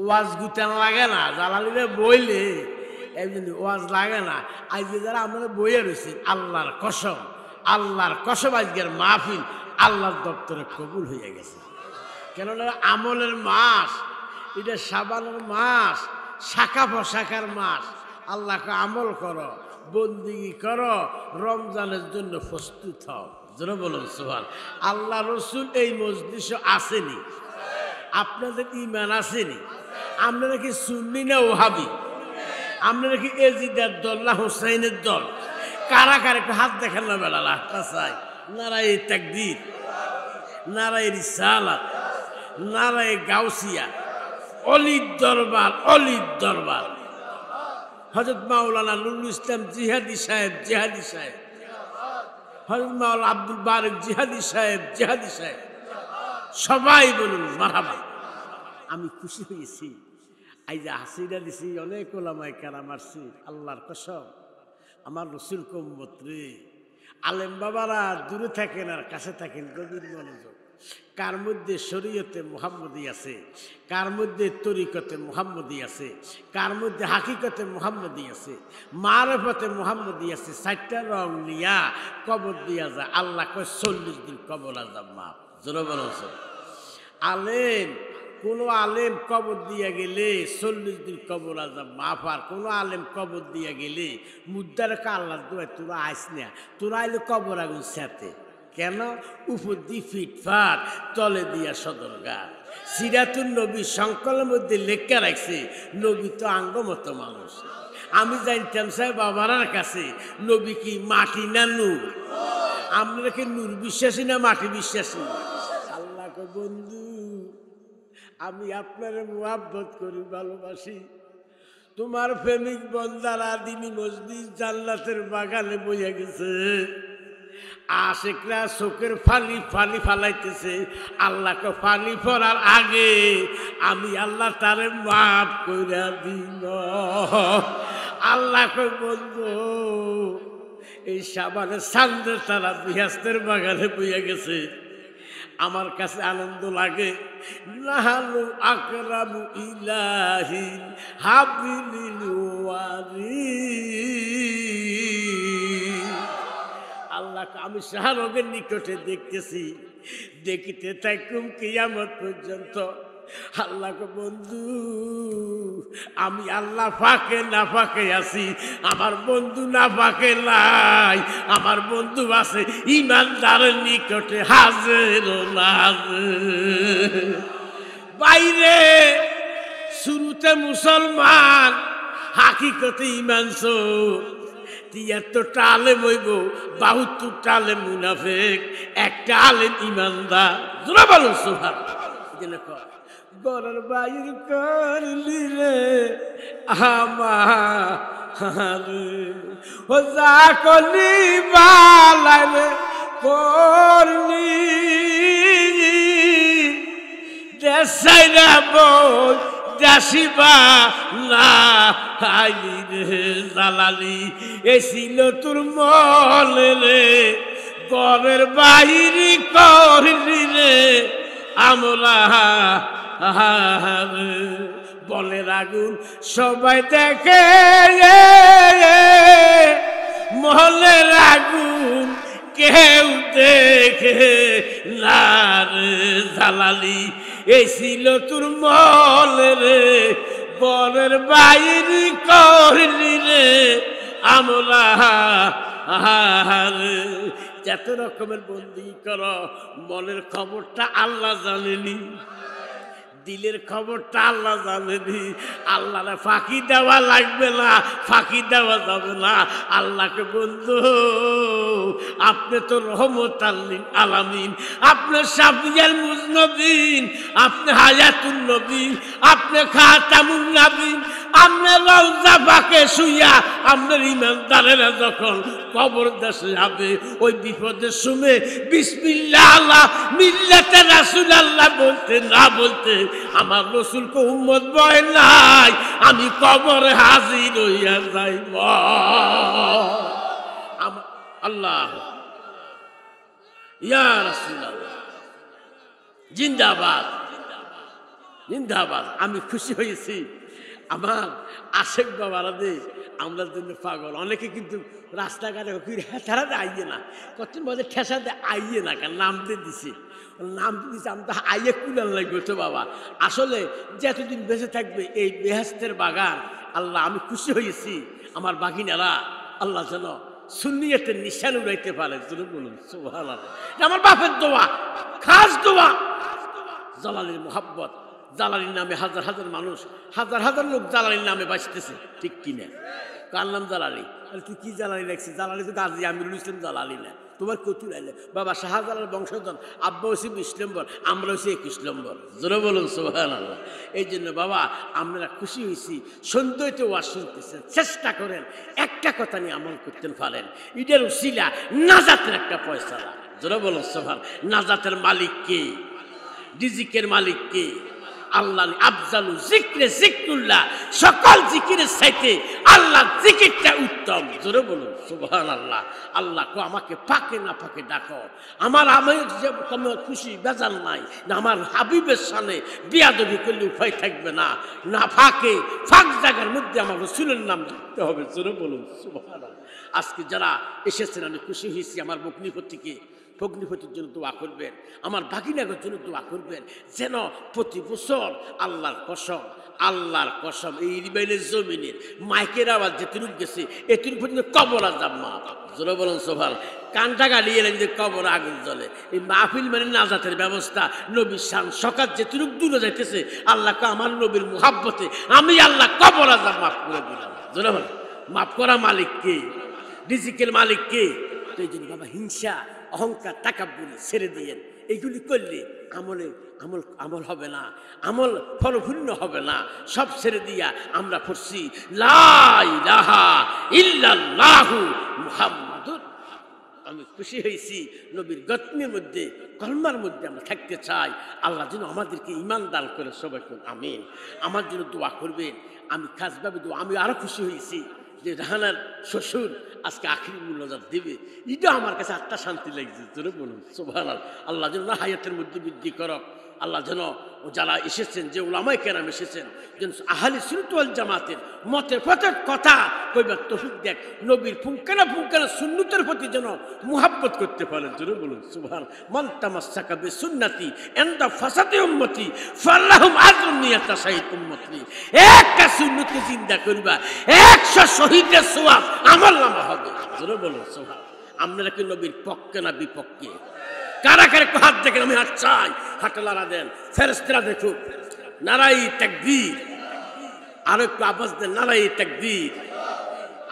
ওয়াজ গুতান লাগে না, জালালিরে বইলে একদিন ওয়াজ লাগে না। আজকে যারা আমরা বইয়ে রয়েছি, আল্লাহর কসম আজকের মাহফিল আল্লাহর দপ্তরে কবুল হয়ে গেছে। কেননা আমলের মাস, এটা সাবানের মাস, শাখা পোশাকার মাস। আল্লাহকে আমল করো, বন্দিগি করো, রমজানের জন্য প্রস্তুত হও। যেন বলুন সুবহান। আল্লাহ রসুল এই মজলিসে আসেনি, আপনাদের ঈমান আসেনি। আপনারা কি সুন্নি না ওহাবি? আপনারা কি এজিদের দল না হুসাইনের দল? কারা কারা একটু হাত দেখান না বেলা রাখতে চাই। নারায়ে তাকবীর, নারায়ে রিসালাত, নারায়ে গাউসিয়া, অলির দরবার। হযরত মাওলানা নুরুল ইসলাম জিহাদি সাহেব, হযরত মাওলানা আব্দুল বারেক জিহাদি সাহেব। সবাই বলুন মারহাবা। আমি খুশি হয়েছি, এই যে হাসিনা দিছি, অনেক ওলামায়ে কেরাম আসছি। আল্লাহর কসম, আমার রসুল উম্মত রে, আলেম বাবারা দূরে থাকেন আর কাছে থাকেন, গভীর মনোযোগ। কার মধ্যে শরীয়তে মুহাম্মদী আছে, কার মধ্যে তরিকতে মুহাম্মদী আছে, কার মধ্যে হাকিকতে মুহাম্মদী আছে, মারফতে মুহাম্মদী আছে। 4টা রং নিয়া কবর দিয়া যায়। আল্লাহ কয় 40 দিন কবর আযাব মাফ। জোরে বলুন। কোন আলেম কবর দিয়া গেলে 40 দিন কবর আযাব মাফ। আর কোন আলেম কবর দিয়া গেলে মুদ্দারকে আল্লাহর দোয়ায় তোরা আইস না, তোরা আইলে কবর আগুন সাথে। কেন? উপর দিয়ে ফিটফাট, তলে দিয়া সদরঘাট। সিরাতুন নবী সংকলের মধ্যে লেখা রাখছে, নবী তো আঙ্গমতো মানুষ। আমি জানতাম সাহেব বাবার কাছে, নবী কি মাটি না নূর? আমরা কি নূর বিশ্বাসী না মাটি বিশ্বাসী? আল্লাহ কো বন্ধু, আমি আপনার মুহাব্বত করি, ভালোবাসি। তোমার প্রেমিক বন্দারা দিনী মসজিদ জান্নাতের বাগানে বইয়া গেছে। আশিকরা চোখের ফালি ফালাইতেছে। আল্লাহকে ফালি পড়ার আগে আমি আল্লাহ তারে মাফ কইরা দিল। আল্লাহকে বলবো, এই সাবানের সান্দের তারা বিহাস্তের বাগানে বইয়া গেছে। আমার কাছে আনন্দ লাগে। নাহানু আকরামু ইলাহি হাবিলিল ওয়ারিস। আল্লাহকে আমি শাহরগের নিকটে দেখতেছি, দেখিতে থাকুম কিয়ামত পর্যন্ত। আল্লাহকে বন্ধু, আমি আল্লাহ ফাঁকে না ফাঁকে আছি, আমার বন্ধু না ফাঁকে নাই। আমার বন্ধু আছে ইমানদারের নিকটে হাজির নাজির। বাইরে শুরুতে মুসলমান, হাকিকতে ইমান চোর। 73টা আলেম হইব, 72টা আলেম মুনাফিক, একটা আলেম ইমানদার। জোরে বলো সুবহানাল্লাহ। গরের বাইর করলি রে আমার, ও যা করলি বালাই রে করলি। দেশাইরা বই দেশিবা না আইলি রে জালালি, এসিল তোর মলে রে। গরের বাইরি করলি রে আমরা বলে আগুন সবাই দেখে, মহলের আগুন কেউ দেখে না রে জালালি, এই ছিল তোর মল রে। বরের বাইরি করলি রে আমরা যত রকমের বন্দি কর, মনের খবরটা আল্লাহ জানেনি, দিলের খবরটা আল্লাহ জানেনি। আল্লাহরে ফাঁকি দেওয়া লাগবে না, ফাঁকি দেওয়া যাবে না। আল্লাহকে বন্ধু, আপনি তো রহমত আলামিন, আপনি শাফিউল মুজনবিন, আপনি হায়াতুন নবী, আপনি খাতামুন নবীন। আপনার রওজা পাকে শুইয়া আপনার ইমানদারেরা যখন কবর দেশে যাবে, ওই বিপদের সময় বিসমিল্লাহ আল্লাহ মিল্লাতে রাসূলুল্লাহ বলতে না বলতে আমার রসুলকে উম্মত বয় নাই, আমি কবরে হাজির হইয়া যাইব। আল্লাহ ইয়া রাসূলুল্লাহ জিন্দাবাদ। জিন্দাবাদ। আমি খুশি হয়েছি আমার আশেক বাবারা দে আমরা জন্য পাগল। অনেকে কিন্তু রাস্তাঘাটে ঠেসাতে আইয়ে না, কত মধ্যে ঠেসাতে আইয়ে না, কারণ নামতে দিছে, নামতে দিছে আমি তো আইয়ে কুলার লাগবে তো বাবা। আসলে যতদিন বেঁচে থাকবে এই বেহেশতের বাগান, আল্লাহ আমি খুশি হয়েছি আমার বাগিনারা আল্লাহ যেন সুন্নিয়তের নিশান উড়াইতে পারে। বলুন সুবহানাল্লাহ। আমার বাপের দোয়া, খাস দোয়া। জালালির মোহাব্বত, জালালির নামে হাজার হাজার মানুষ, হাজার হাজার লোক জালালির নামে বাঁচতেছে, ঠিক কিনা? কার নাম জালালি? তুই কি জালালি লাগছিস? জালালি তো গাজী আমিরুল ইসলাম জালালি না। তোমার কচুর আইলে বাবা শাহজালাল বংশধর, আব্বা হচ্ছে 20 নম্বর, আমরা হচ্ছে 21 নম্বর। জোরে বলুন সুবহানাল্লাহ। এই জন্য বাবা আমরা খুশি হয়েছি, সন্ধ্যতে ওয়াজ শুনতেছেন, চেষ্টা করেন একটা কথা নিয়ে আমল করতে পারেন। ঈদের উসিলা নাজাতের একটা পয়সা। জোরে বলুন সুবহান। নাজাতের মালিক কে? রিজিকের মালিক কে? আল্লাহ। আফজালু যিকরে যিকরুল্লাহ, সকল জিকিরের চাইতে আল্লাহ জিকিরটা উত্তম। জোরে বলুন সুবহানাল্লাহ। আল্লাহ কো আমাকে পাকে না পাকে ডাকো, আমি যে তোমার খুশি বেজাল নাই না, আমার হাবিবের সামনে বিয়াদবি করলে উপায় থাকবে না, না ফাঁকে ফাঁক জায়গার মধ্যে আমার রাসূলের নাম লিখতে হবে। জোরে বলুন সুবহানাল্লাহ। আজকে যারা এসেছেন আমি খুশি হয়েছি। আমার ভগ্নিপতিকে, ভগ্নিপতির জন্য দোয়া করবেন, আমার বাগিনাগর জন্য দোয়া করবেন, যেন প্রতি বছর আল্লাহর কসম, আল্লাহর কসম এই রিবাইলের জমিনের মাইকের আওয়াজ যেটুক গেছে এটুকু পর্যন্ত কবর আজাব মাফ। জোরে বলুন সোভাল। কানটা গালিয়ে এলেন যে কবর আগুন জ্বলে। এই মাহফিল মানে নাজাতের ব্যবস্থা। নবীর শান সকাল যেটুক দূরে যাইতেছে, আল্লাহকে আমার নবীর মুহাব্বতে আমি আল্লাহ কবর আজাব মাফ করে দিলাম। জোরে বলেন। মাফ করা মালিক কে? রিজিকের মালিক কে? তো এই জন্য বাবা হিংসা, অহংকার, তাকাব্বুরি ছেড়ে দিয়েন। এইগুলি করলে আমল হবে না, আমল ফলপূর্ণ হবে না। সব ছেড়ে দিয়া আমরা পড়ছি লা ইলাহা ইল্লাল্লাহু মুহাম্মাদুর। আমি খুশি হয়েছি নবীর গতমের মধ্যে, কলমার মধ্যে আমরা থাকতে চাই। আল্লাহ যেন আমাদেরকে ঈমান দান করে, সবাই আমিন। আমার জন্য দোয়া করবেন। আমি খাসভাবে দোয়া, আমি আরো খুশি হয়েছি যে রাহানার শ্বশুর আজকে আখিরি মুনাজাত দেবে। এটা আমার কাছে আত্মা শান্তি লাগছে। জোরে বলুন সুবহানাল্লাহ। আল্লাহ যেন না হায়াতের মধ্যে বৃদ্ধি করক। আল্লাহ যেন যারা এসেছেন, যে উলামায়ে কেরাম এসেছেন, যেন আহলে সুন্নাত ওয়াল জামাতের মতের পথের কথা কইবার তৌফিক দেখ। নবীর ফুঙ্কানা ফুঙ্কানা সুন্নতের প্রতি যেন মুহাব্বত করতে পারেন। জোরে বলুন সুবহান। মান তামাসসাকা বিসুন্নতি ইনদা ফাসাদি উম্মতি ফালাহুম আজরুন নিয়াতা শাহীদ উম্মতি। একটা সুন্নতকে জিন্দা করবা, 100 শহীদের সওয়াব আমলনামা হবে। জোরে বলুন সুবহান। আপনারা কি নবীর পক্ষে না বিপক্ষে? কারা কারা একটু হাত দেখেন, আমি হাত চাই। হাতে লড়া দেন, ফেরেশতারা দেখুক। নারাই তাকবীর। আরো একটু আওয়াজ দেন, নারাই তাকবীর।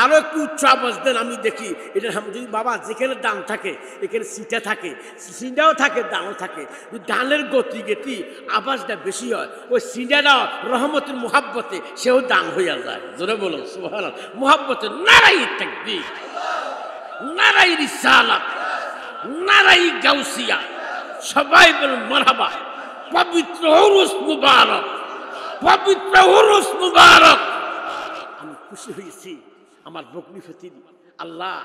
আরো একটু উচ্চ আওয়াজ দেন, আমি দেখি। এটা যদি বাবা যেখানে দান থাকে এখানে সিটা থাকে, সিটাও থাকে, দানও থাকে। দানের গতি আওয়াজটা বেশি হয়, ওই সিটাটাও রহমতের মুহাব্বতে সেও দান হইয়া যায়। জোরে বলুন সুবহানাল্লাহ। মুহাব্বতে নারাই তাকবীর, নারাই রিসালাত, নারাই গাউসিয়া। সবাই বলুন মারহাবা। পবিত্র উরুস মুবারক, পবিত্র উরুস মুবারক। আমি খুশি হয়েছি আমার ভগ্নিপতি। আল্লাহ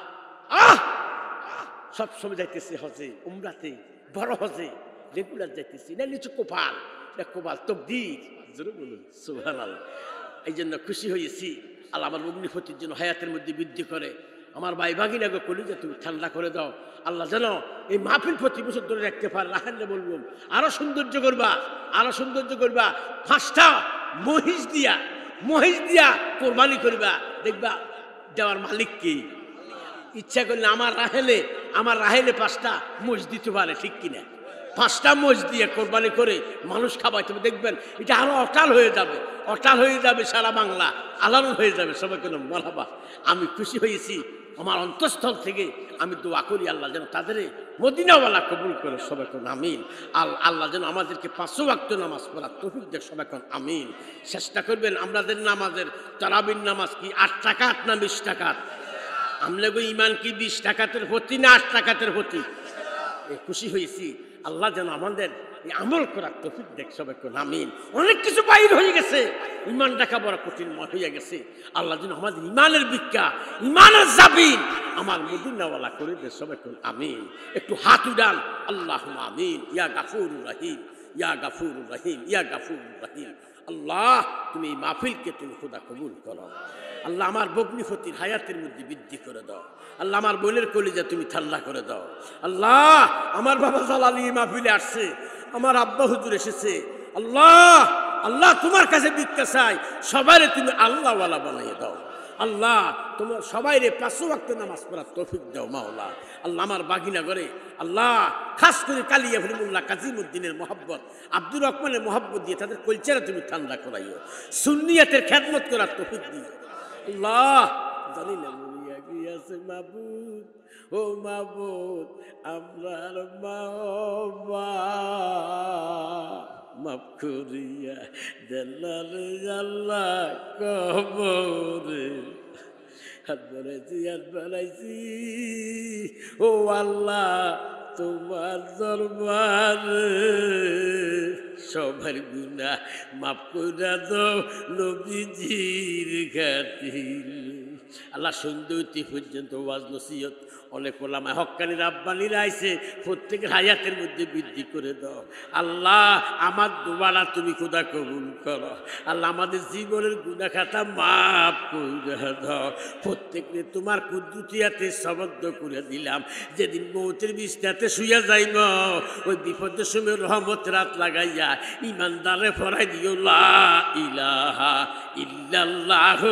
সব সময় যাইতেছে হজে, উমরাতে, বড় হজে রেগুলার যাইতেছি না। নিচু কোপাল, কোপাল তকদীর। জোরে বলুন সুবহানাল্লাহ। এই জন্য খুশি হয়েছি। আল্লাহ আমার ভগ্নিপতির জন্য হায়াতের মধ্যে বৃদ্ধি করে। আমার ভাই ভাগিনাকে কলিজা তুমি ঠান্ডা করে দাও। আল্লাহ যেন এই মাহফিল প্রতি বছর ধরে রাখতে পারে। রাখালে বলবো আরো সৌন্দর্য করবা, আরো সৌন্দর্য করবা। 5টা মহিষ দিয়া কোরবানি করবা, দেখবা দেওয়ার মালিক কি? ইচ্ছা করলে আমার রাহেলে 5টা মহিষ দিতে পারে, ঠিক কিনা? 5টা মহিষ দিয়ে কোরবানি করে মানুষ খাওয়াইতে হবে, দেখবেন এটা আরো অটাল হয়ে যাবে, অটাল হয়ে যাবে সারা বাংলা, আলাদা হয়ে যাবে। সবাই কেন মারহাবা। আমি খুশি হয়েছি। আমার অন্তঃস্থল থেকে আমি দোয়া করি আল্লাহ যেন তাদের মদিনাওয়ালা কবুল করে। সবাই কোন আমিন। আল্লাহ যেন আমাদেরকে 5 ওয়াক্ত নামাজ পড়ার তৌফিক দেয়। সবাই কোন আমিন। চেষ্টা করবেন আমাদের নামাজের তারাবির নামাজ কি 8 টাকাত না 20 টাকাত? আমরা ইমান কি 20 টাকাতের প্রতি না 8 টাকাতের প্রতি? খুশি হয়েছি। আল্লাহ যেন আমাদের আমল করার তৌফিক দেখ। সবাই কোন আমিন। অনেক কিছু বাইর হয়ে গেছে, ইমান দেখা বড় কঠিন হয়ে গেছে। আল্লাহ যেন আমাদের ইমানের ভিক্ষা, ইমানের জাবিন আমার মদিনাওয়ালা করে দে। সবাই কোন আমিন। একটু হাত উড়ান। আল্লাহুম্মা আমিন। ইয়া গাফুরুর রহিম, ইয়া গাফুরুর রহিম, ইয়া গাফুরুর রহিম। আল্লাহ তুমি এই মাহফিলকে তুমি খোদা কবুল করো। আল্লাহ আমার বগ্নিফতির হায়াতের মধ্যে বৃদ্ধি করে দাও। আল্লাহ আমার বোনের কলিজা তুমি ঠান্ডা করে দাও। আল্লাহ আমার বাবা জালালি মাহফিলে আসছে, আমার আব্বা হুজুর এসেছে। আল্লাহ আল্লাহ তোমার কাছে ভিক্ষা চাই, সবাইরে তুমি আল্লাহওয়ালা বানাইয়ে দাও। আল্লাহ তোমার সবাইরে 5 ওয়াক্ত নামাজ পড়ার তৌফিক দাও মাওলা। আল্লাহ আমার বাগিনা করে আল্লাহ খাস করে কালিয়া ফরিমুল্লাহ কাজীমউদ্দিনের মহব্বত, আব্দুর রহমানের মহব্বত দিয়ে তাদের কলচারে তুমি ঠান্ডা করাইও, সুন্নিয়াতের খেদমত করার তৌফিক দিও। আল্লাহ জানি না মরিয়া গিয়াছে মাবুদ, ও মাবুদ আমরার মা মাফ করিয়া দেলাল আল্লাহ কবরে। হাত বাড়াইছি ও আল্লাহ তোমার দরবারে, সবার গুনাহ মাফ কইরা দাও নবীজির খাতিরে। আল্লাহ সন্ধ্যা পর্যন্ত ওয়াজ নসিহত অনেক ওলামা হক্কানি রাব্বানিরা আইছে, প্রত্যেকের হায়াতের মধ্যে বৃদ্ধি করে দাও। আল্লাহ আমার দোয়াটা তুমি খোদা কবুল করো। আল্লাহ আমাদের জীবনের গুনাহ খাতা মাফ করে দাও। প্রত্যেককে তোমার কুদরতিয়াতে সবদ্ধ করে দিলাম। যেদিন মৌতের বিছনাতে শুইয়া যাইব, ওই বিপদের সময় রহমত রাত লাগাইয়া ইমানদারে ফরাই দিও লা ইলাহা ইল্লাল্লাহু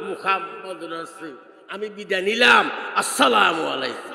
মুহাম্মাদুর রাসূল। আমি বিদায় নিলাম। আসসালামু আলাইকুম।